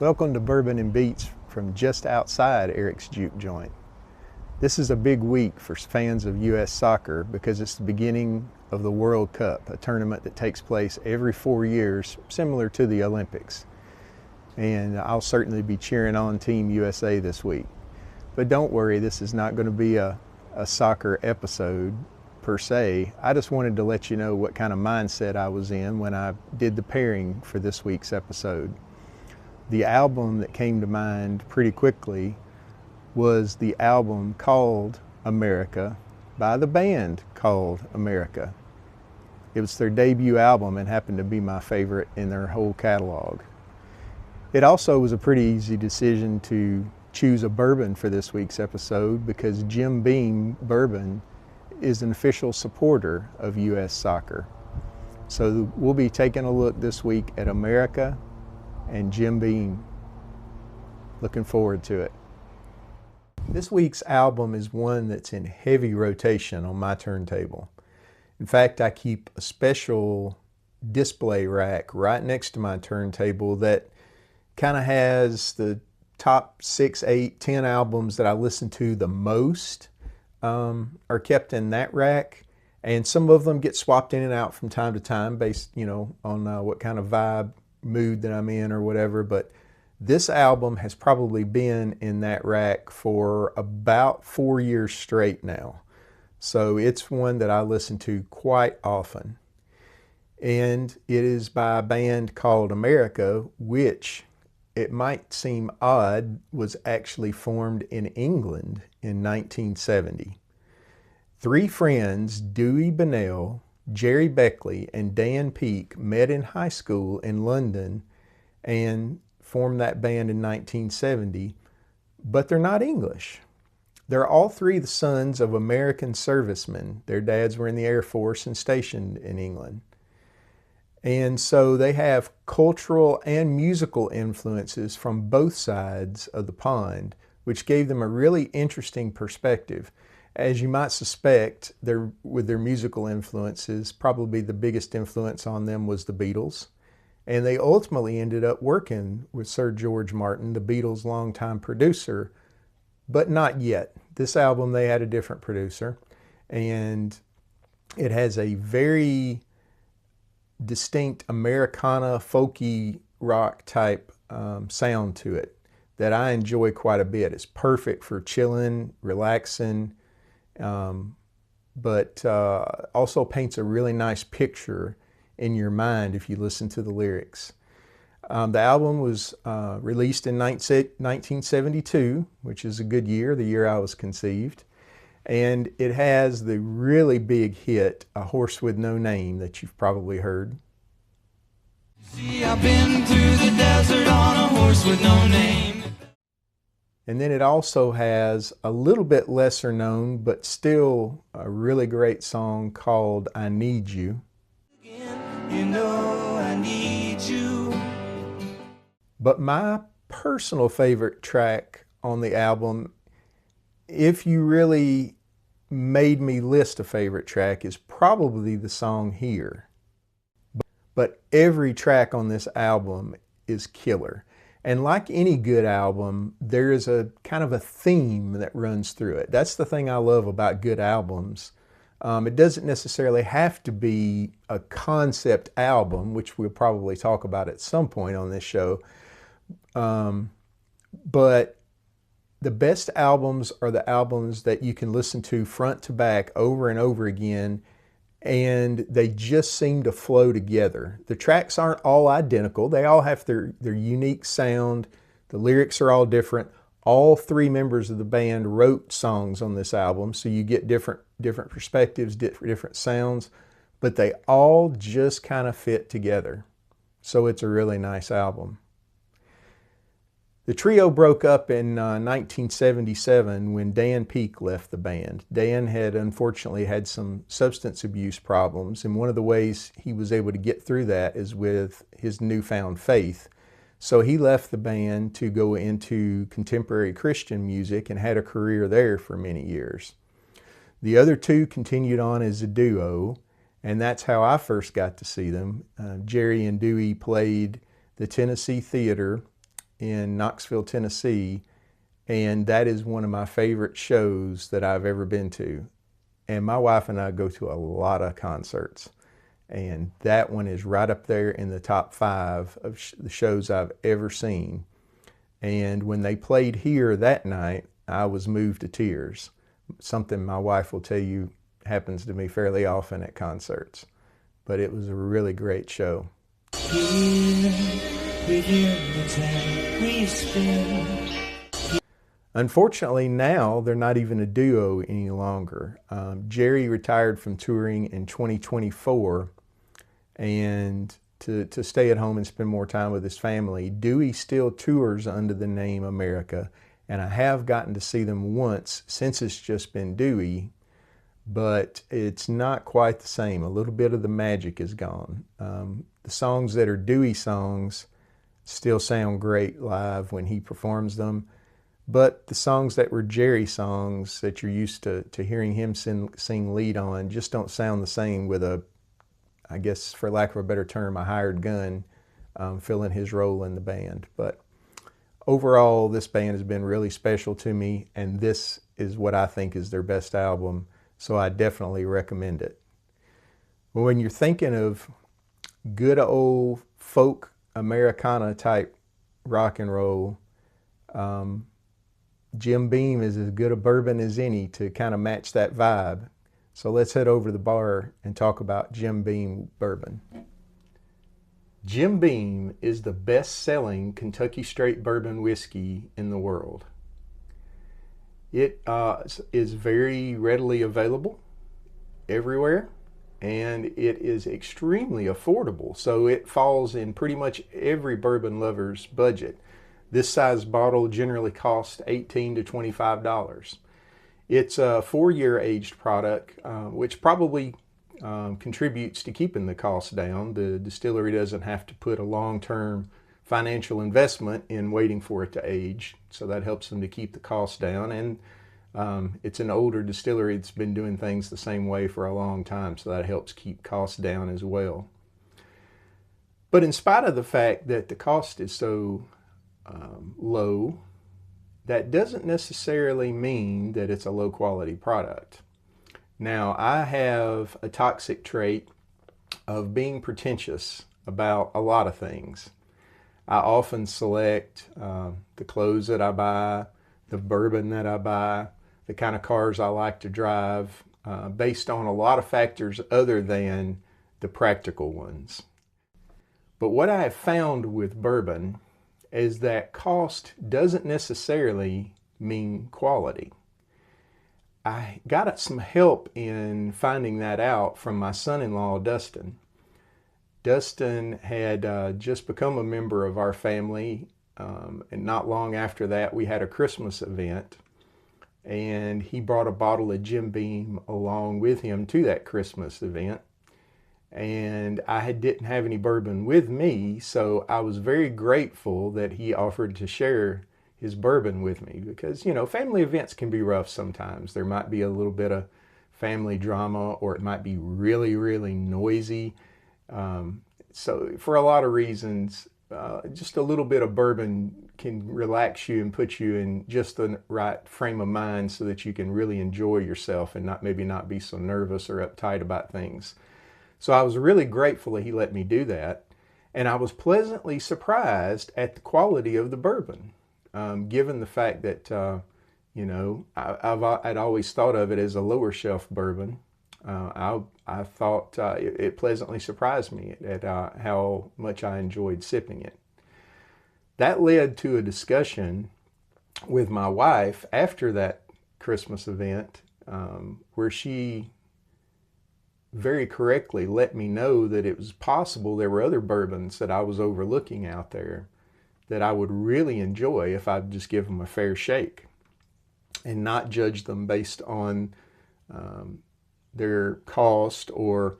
Welcome to Bourbon and Beats from just outside Eric's Juke Joint. This is a big week for fans of U.S. soccer because it's the beginning of the World Cup, a tournament that takes place every 4 years, similar to the Olympics. And I'll certainly be cheering on Team USA this week. But don't worry, this is not going to be a soccer episode per se. I just wanted to let you know what kind of mindset I was in when I did the pairing for this week's episode. The album that came to mind pretty quickly was the album called America by the band called America. It was their debut album and happened to be my favorite in their whole catalog. It also was a pretty easy decision to choose a bourbon for this week's episode because Jim Beam Bourbon is an official supporter of U.S. soccer. So we'll be taking a look this week at America and Jim Beam. Looking forward to it. This week's album is one that's in heavy rotation on my turntable. In fact, I keep a special display rack right next to my turntable that kind of has the top 6, 8, 10 albums that I listen to the most are kept in that rack. And some of them get swapped in and out from time to time based, on what kind of vibe, mood that I'm in or whatever, but this album has probably been in that rack for about 4 years straight now. So it's one that I listen to quite often. And it is by a band called America, which it might seem odd was actually formed in England in 1970. Three friends, Dewey Bunnell, Jerry Beckley, and Dan Peake met in high school in London and formed that band in 1970, but they're not English. They're all three the sons of American servicemen. Their dads were in the Air Force and stationed in England. And so they have cultural and musical influences from both sides of the pond, which gave them a really interesting perspective. As you might suspect, with their musical influences, probably the biggest influence on them was the Beatles. And they ultimately ended up working with Sir George Martin, the Beatles' longtime producer, but not yet. This album, they had a different producer, and it has a very distinct Americana, folky rock type sound to it that I enjoy quite a bit. It's perfect for chilling, relaxing, but also paints a really nice picture in your mind if you listen to the lyrics. The album was released in 1972, which is a good year, the year I was conceived. And it has the really big hit, A Horse with No Name, that you've probably heard. See, I've been through the desert on a horse with no name. And then it also has a little bit lesser known, but still a really great song called I Need You. You know I need you. But my personal favorite track on the album, if you really made me list a favorite track, is probably the song Here. But every track on this album is killer. And like any good album, there is a kind of a theme that runs through it. That's the thing I love about good albums. It doesn't necessarily have to be a concept album, which we'll probably talk about at some point on this show. But the best albums are the albums that you can listen to front to back over and over again, and they just seem to flow together. The tracks aren't all identical. They all have their unique sound. The lyrics are all different. All three members of the band wrote songs on this album, so you get different perspectives, different sounds, but they all just kind of fit together. So it's a really nice album. The trio broke up in 1977 when Dan Peake left the band. Dan had unfortunately had some substance abuse problems, and one of the ways he was able to get through that is with his newfound faith. So he left the band to go into contemporary Christian music and had a career there for many years. The other two continued on as a duo, and that's how I first got to see them. Jerry and Dewey played the Tennessee Theater in Knoxville, Tennessee, and that is one of my favorite shows that I've ever been to. And my wife and I go to a lot of concerts, and that one is right up there in the top 5 of the shows I've ever seen. And when they played here that night, I was moved to tears. Something my wife will tell you happens to me fairly often at concerts. But it was a really great show. Unfortunately, now they're not even a duo any longer. Jerry retired from touring in 2024, and to stay at home and spend more time with his family. Dewey still tours under the name America, and I have gotten to see them once since it's just been Dewey, but it's not quite the same. A little bit of the magic is gone. The songs that are Dewey songs still sound great live when he performs them, but the songs that were Jerry songs that you're used to hearing him sing lead on just don't sound the same with a, I guess for lack of a better term, a hired gun filling his role in the band. But overall, this band has been really special to me, and this is what I think is their best album, so I definitely recommend it. When you're thinking of good old folk Americana type rock and roll, Jim Beam is as good a bourbon as any to kind of match that vibe. So let's head over to the bar and talk about Jim Beam bourbon. Jim Beam is the best-selling Kentucky straight bourbon whiskey in the world. It is very readily available everywhere, and it is extremely affordable. So it falls in pretty much every bourbon lover's budget. This size bottle generally costs $18 to $25. It's a 4-year aged product, which probably contributes to keeping the cost down. The distillery doesn't have to put a long-term financial investment in waiting for it to age, so that helps them to keep the cost down. And it's an older distillery that's been doing things the same way for a long time, so that helps keep costs down as well. But in spite of the fact that the cost is so low, that doesn't necessarily mean that it's a low quality product. Now, I have a toxic trait of being pretentious about a lot of things. I often select the clothes that I buy, the bourbon that I buy, the kind of cars I like to drive, based on a lot of factors other than the practical ones. But what I have found with bourbon is that cost doesn't necessarily mean quality. I got some help in finding that out from my son-in-law, Dustin. Dustin had just become a member of our family, and not long after that we had a Christmas event, and he brought a bottle of Jim Beam along with him to that Christmas event. And I didn't have any bourbon with me, so I was very grateful that he offered to share his bourbon with me, because, you know, family events can be rough sometimes. There might be a little bit of family drama, or it might be really, really noisy. So for a lot of reasons, just a little bit of bourbon can relax you and put you in just the right frame of mind so that you can really enjoy yourself and maybe not be so nervous or uptight about things. So I was really grateful that he let me do that, and I was pleasantly surprised at the quality of the bourbon, given the fact that, you know, I'd always thought of it as a lower shelf bourbon. I thought it pleasantly surprised me at how much I enjoyed sipping it. That led to a discussion with my wife after that Christmas event, where she very correctly let me know that it was possible there were other bourbons that I was overlooking out there that I would really enjoy if I'd just give them a fair shake and not judge them based on their cost, or,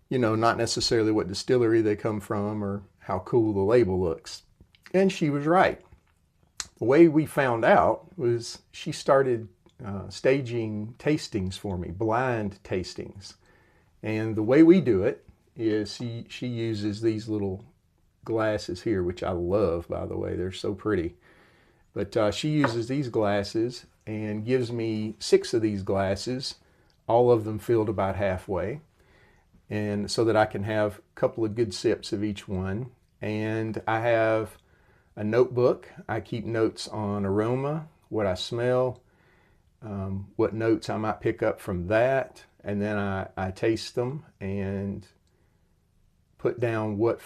you know, not necessarily what distillery they come from or how cool the label looks. And she was right. The way we found out was she started staging tastings for me, blind tastings. And the way we do it is she uses these little glasses here, which I love, by the way. They're so pretty. But she uses these glasses and gives me 6 of these glasses, all of them filled about halfway, and so that I can have a couple of good sips of each one. And I have a notebook. I keep notes on aroma, what I smell, what notes I might pick up from that, and then I taste them and put down what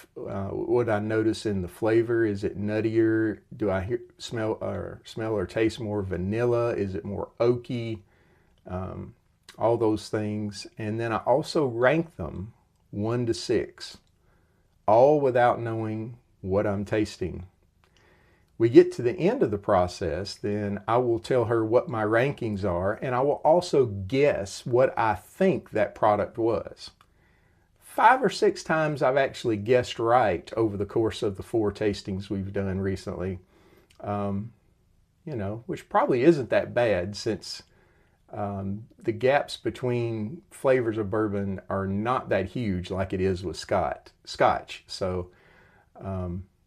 I notice in the flavor. Is it nuttier? Do I smell or taste more vanilla? Is it more oaky? All those things. And then I also rank them 1 to 6, all without knowing what I'm tasting. We get to the end of the process, then I will tell her what my rankings are, and I will also guess what I think that product was. 5 or 6 times I've actually guessed right over the course of the 4 tastings we've done recently. Which probably isn't that bad, since the gaps between flavors of bourbon are not that huge like it is with Scotch. So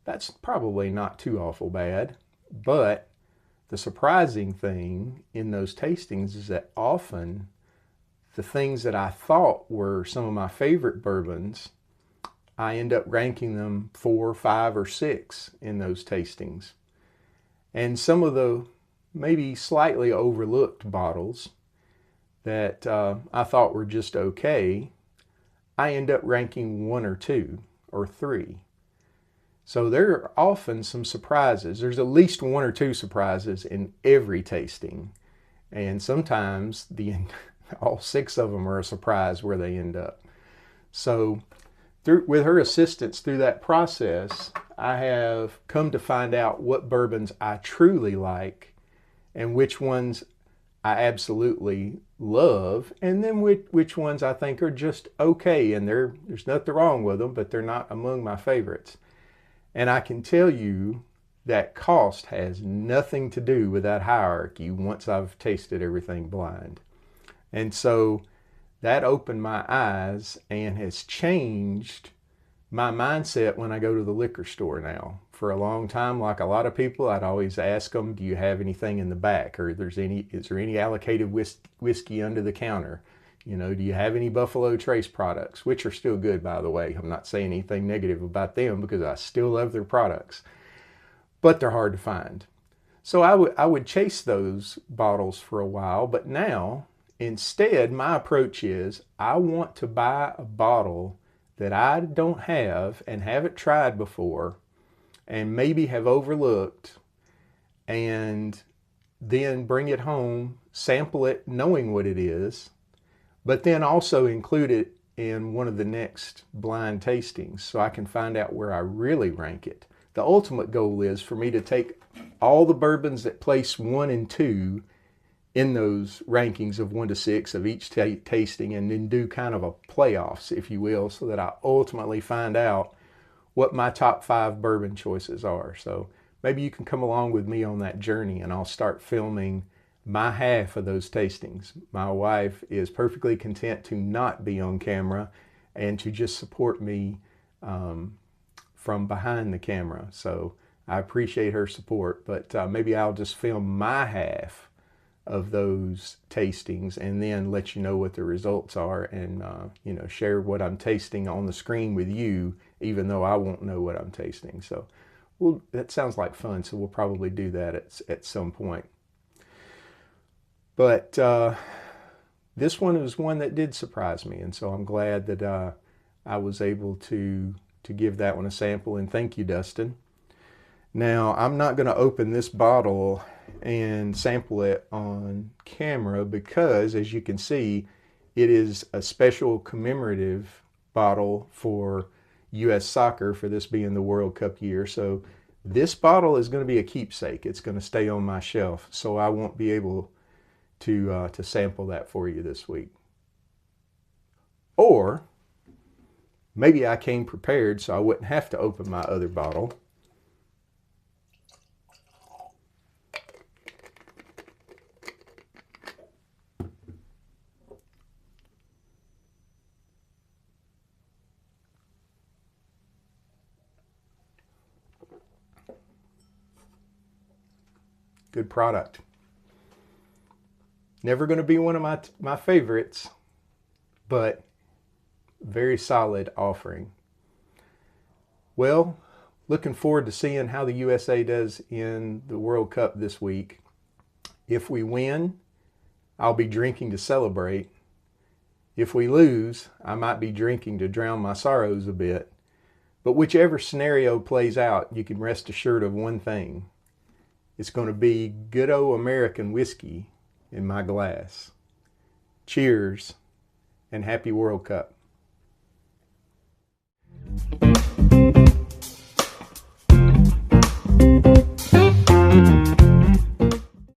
that's probably not too awful bad. But the surprising thing in those tastings is that often the things that I thought were some of my favorite bourbons, I end up ranking them 4, 5, or 6 in those tastings. And some of the maybe slightly overlooked bottles that I thought were just okay, I end up ranking 1 or 2 or 3. So there are often some surprises. There's at least 1 or 2 surprises in every tasting. And sometimes all 6 of them are a surprise where they end up. So with her assistance through that process, I have come to find out what bourbons I truly like and which ones I absolutely love, and then which ones I think are just okay, and there's nothing wrong with them, but they're not among my favorites. And I can tell you that cost has nothing to do with that hierarchy once I've tasted everything blind. And so that opened my eyes and has changed my mindset when I go to the liquor store now. For a long time, like a lot of people, I'd always ask them, do you have anything in the back? Or is there any allocated whiskey under the counter? Do you have any Buffalo Trace products? Which are still good, by the way. I'm not saying anything negative about them because I still love their products. But they're hard to find. So I would chase those bottles for a while, but now, instead, my approach is I want to buy a bottle that I don't have and haven't tried before and maybe have overlooked, and then bring it home, sample it knowing what it is, but then also include it in one of the next blind tastings so I can find out where I really rank it. The ultimate goal is for me to take all the bourbons that place 1 and 2 in those rankings of 1 to 6 of each tasting, and then do kind of a playoffs, if you will, so that I ultimately find out what my top 5 bourbon choices are. So maybe you can come along with me on that journey, and I'll start filming my half of those tastings. My wife is perfectly content to not be on camera and to just support me from behind the camera. So I appreciate her support, but maybe I'll just film my half of those tastings and then let you know what the results are, and share what I'm tasting on the screen with you, even though I won't know what I'm tasting. So that sounds like fun, so we'll probably do that at some point. But this one was one that did surprise me, and so I'm glad that I was able to give that one a sample, and thank you, Dustin. Now, I'm not going to open this bottle and sample it on camera because, as you can see, it is a special commemorative bottle for U.S. soccer, for this being the World Cup year. So this bottle is going to be a keepsake. It's going to stay on my shelf, so I won't be able to sample that for you this week. Or maybe I came prepared so I wouldn't have to open my other bottle. Good product. Never going to be one of my favorites, but very solid offering. Well, looking forward to seeing how the USA does in the World Cup this week. If we win, I'll be drinking to celebrate. If we lose, I might be drinking to drown my sorrows a bit. But whichever scenario plays out, you can rest assured of one thing. It's going to be good old American whiskey in my glass. Cheers, and happy World Cup.